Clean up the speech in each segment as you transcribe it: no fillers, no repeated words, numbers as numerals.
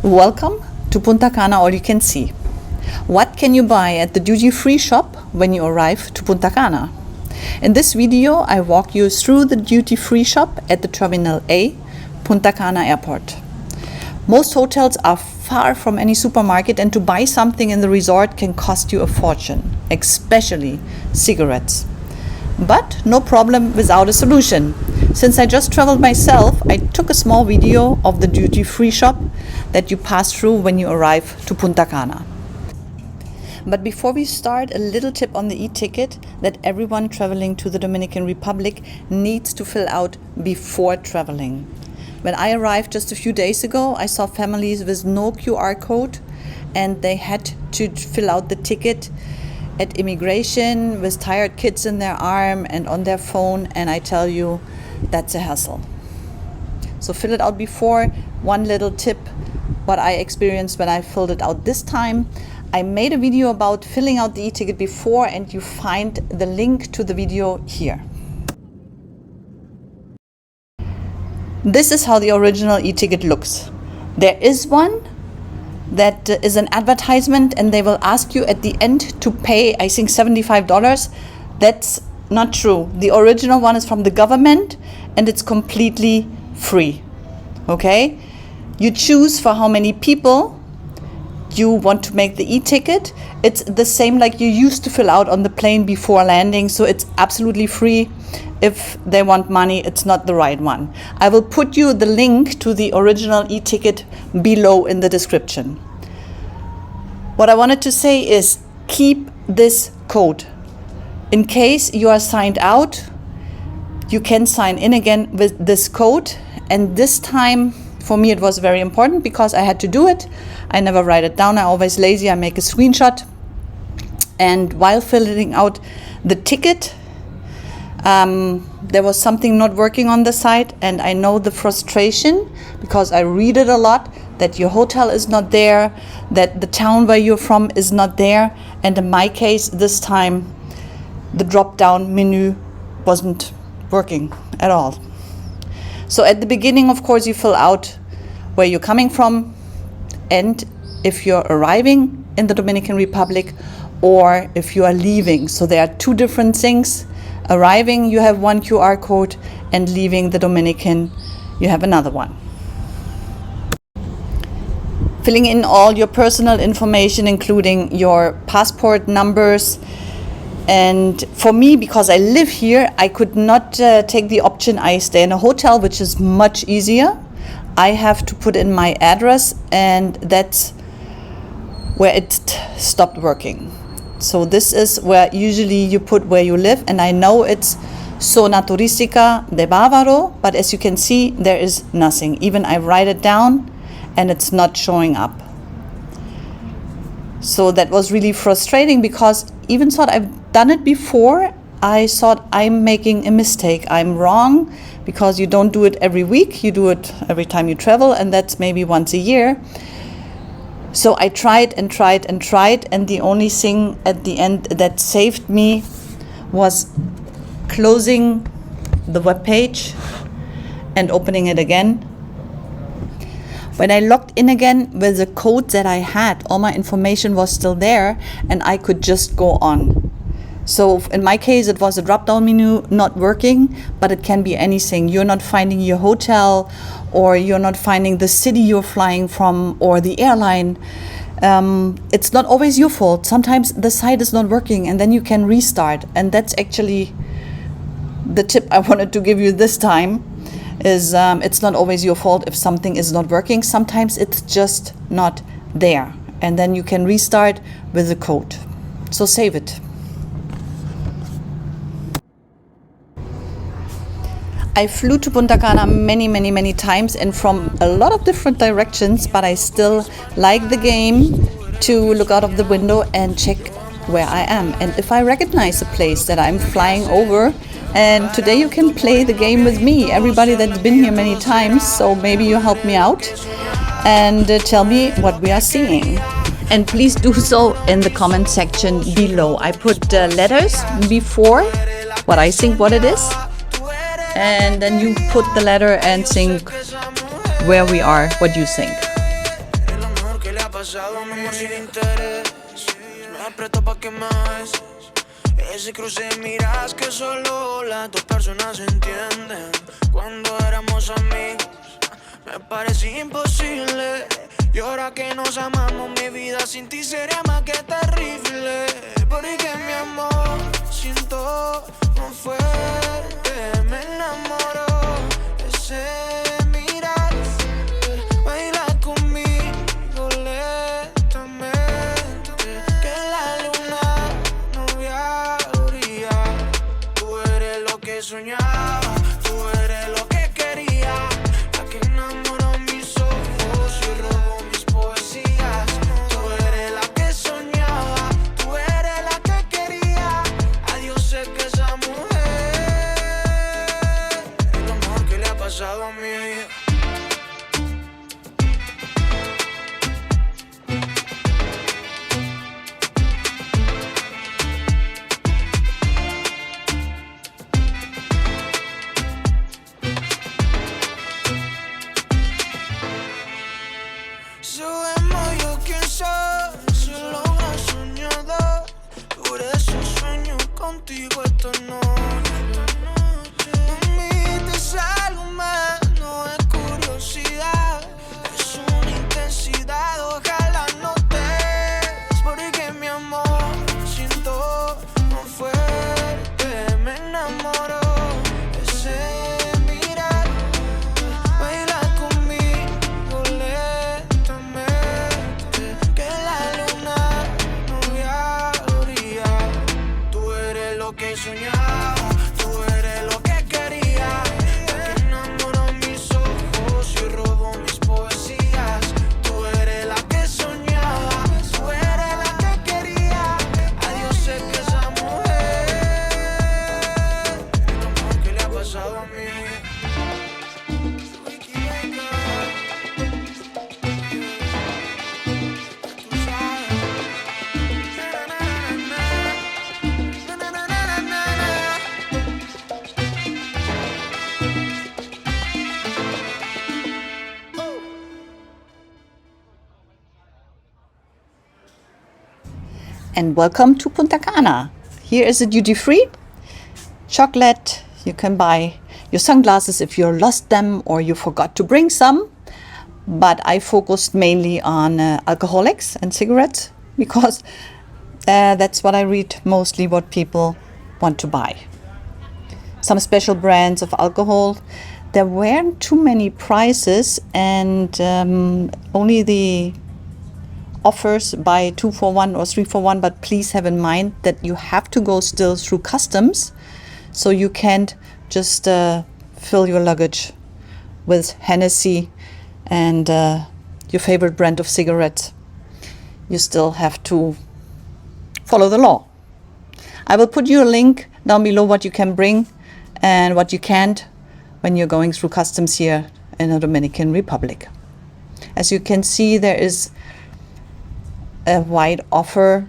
Welcome to Punta Cana All You Can See. What can you buy at the duty-free shop when you arrive to Punta Cana? In this video, I walk you through the duty-free shop at the Terminal A, Punta Cana Airport. Most hotels are far from any supermarket, and to buy something in the resort can cost you a fortune, especially cigarettes. But no problem without a solution. Since I just traveled myself, I took a small video of the duty-free shop that you pass through when you arrive to Punta Cana. But before we start, a little tip on the e-ticket that everyone traveling to the Dominican Republic needs to fill out before traveling. When I arrived just a few days ago, I saw families with no QR code, and they had to fill out the ticket at immigration with tired kids in their arm and on their phone, and I tell you, that's a hassle. So fill it out before. One little tip, what I experienced when I filled it out this time. I made a video about filling out the e-ticket before, and you find the link to the video here. This is how the original e-ticket looks. There is one that is an advertisement, and they will ask you at the end to pay, I think, $75. That's not true. The original one is from the government, and it's completely free. Okay? You choose for how many people you want to make the e-ticket. It's the same like you used to fill out on the plane before landing, so it's absolutely free. If they want money, it's not the right one. I will put you the link to the original e-ticket below in the description. What I wanted to say is keep this code. In case you are signed out, you can sign in again with this code. And this time, for me, it was very important because I had to do it. I never write it down. I'm always lazy. I make a screenshot. And while filling out the ticket, there was something not working on the site, and I know the frustration because I read it a lot, that your hotel is not there, that the town where you're from is not there, and in my case this time the drop-down menu wasn't working at all. So at the beginning, of course, you fill out where you're coming from and if you're arriving in the Dominican Republic or if you are leaving. So there are two different things. Arriving, you have one QR code, and leaving the Dominican, you have another one. Filling in all your personal information, including your passport numbers. And for me, because I live here, I could not take the option I stay in a hotel, which is much easier. I have to put in my address, and that's where it stopped working. So this is where usually you put where you live, and I know it's Zona Turística de Bávaro, but as you can see, there is nothing. Even I write it down, and it's not showing up. So that was really frustrating because even thought I've done it before, I thought I'm making a mistake. I'm wrong because you don't do it every week. You do it every time you travel, and that's maybe once a year. So I tried and tried and tried, and the only thing at the end that saved me was closing the web page and opening it again. When I logged in again with the code that I had, all my information was still there, and I could just go on. So in my case, it was a drop-down menu not working, but it can be anything. You're not finding your hotel, or you're not finding the city you're flying from, or the airline. It's not always your fault. Sometimes the site is not working, and then you can restart. And that's actually the tip I wanted to give you this time, is it's not always your fault if something is not working. Sometimes it's just not there. And then you can restart with the code. So save it. I flew to Punta Cana many times and from a lot of different directions, but I still like the game to look out of the window and check where I am. And if I recognize a place that I'm flying over, and today you can play the game with me, everybody that's been here many times, so maybe you help me out and tell me what we are seeing. And please do so in the comment section below. I put letters before what I think what it is, and then you put the letter and think where we are, what you think. pasado a mi amor sin interés. Me aprieto pa' que me beses. Ese cruce de miradas que solo las dos personas entienden. Cuando éramos amigos me parecía imposible. Y ahora que nos amamos, mi vida sin ti sería más que terrible. Porque mi amor siento muy fuerte, me enamoró ese mirar. Baila conmigo lentamente, que la luna no había brillado. Tú eres lo que soñaba, tú eres lo que quería. La que enamoró mis ojos y robó mis poesías. Tú eres la que soñaba, tú eres la que quería. Adiós, sé que esa mujer es lo mejor que le ha pasado a mi vida. Sabemos yo quién soy, solo una soñador. Por eso sueño contigo esta noche. Mami, te salgo más, no es curiosidad, es una intensidad, ojalá notes. Porque mi amor siento muy fuerte, me enamoró ese mirar. Baila conmigo lentamente, que la luna no había brillado. Tú eres lo que soñaba, tú eres lo que quería. La que enamoró mis ojos y robó mis poesías. Tú eres la que soñaba, tú eres la que quería. Adiós, sé que esa mujer es lo mejor que le ha pasado a mí. And welcome to Punta Cana. Here is a duty-free chocolate. You can buy your sunglasses if you lost them or you forgot to bring some. But I focused mainly on alcoholics and cigarettes because that's what I read mostly what people want to buy. Some special brands of alcohol. There weren't too many prices and only the offers buy 2 for 1 or 3 for 1, but please have in mind that you have to go still through customs, so you can't just fill your luggage with Hennessy and your favorite brand of cigarettes. You still have to follow the law. I will put you a link down below what you can bring and what you can't when you're going through customs here in the Dominican Republic. As you can see, there is a wide offer.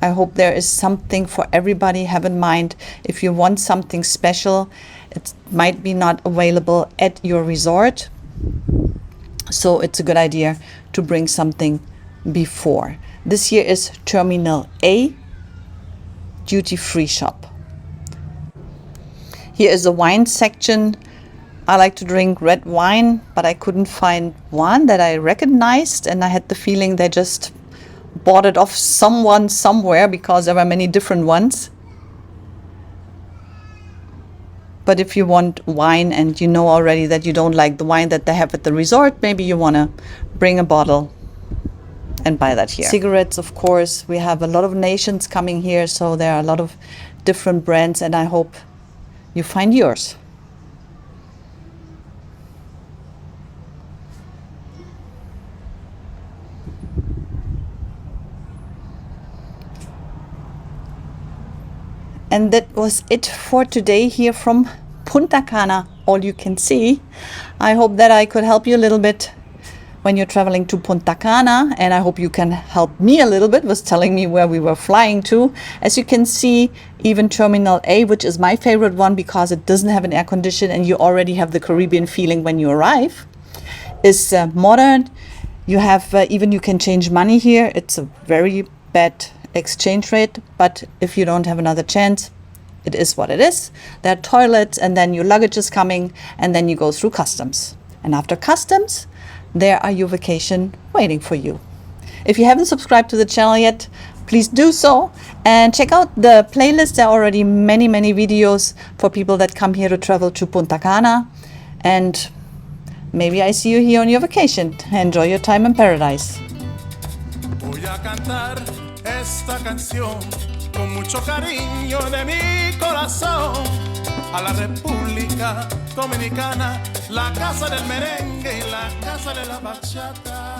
I hope there is something for everybody. Have in mind, if you want something special, it might be not available at your resort. So it's a good idea to bring something before. This here is Terminal A, duty-free shop. Here is the wine section. I like to drink red wine, but I couldn't find one that I recognized, and I had the feeling they just bought it off someone somewhere because there were many different ones. But if you want wine and you know already that you don't like the wine that they have at the resort, maybe you want to bring a bottle and buy that here. Cigarettes, of course, we have a lot of nations coming here, so there are a lot of different brands, and I hope you find yours. And that was it for today here from Punta Cana, all you can see. I hope that I could help you a little bit when you're traveling to Punta Cana, and I hope you can help me a little bit with telling me where we were flying to. As you can see, even Terminal A, which is my favorite one because it doesn't have an air condition and you already have the Caribbean feeling when you arrive, is modern. You have even you can change money here. It's a very bad exchange rate, but if you don't have another chance, it is what it is. There are toilets, and then your luggage is coming, and then you go through customs. And after customs, there are your vacation waiting for you. If you haven't subscribed to the channel yet, please do so, and check out the playlist. There are already many videos for people that come here to travel to Punta Cana, and maybe I see you here on your vacation. Enjoy your time in paradise. Voy a cantar esta canción con mucho cariño de mi corazón a la República Dominicana, la casa del merengue y la casa de la bachata.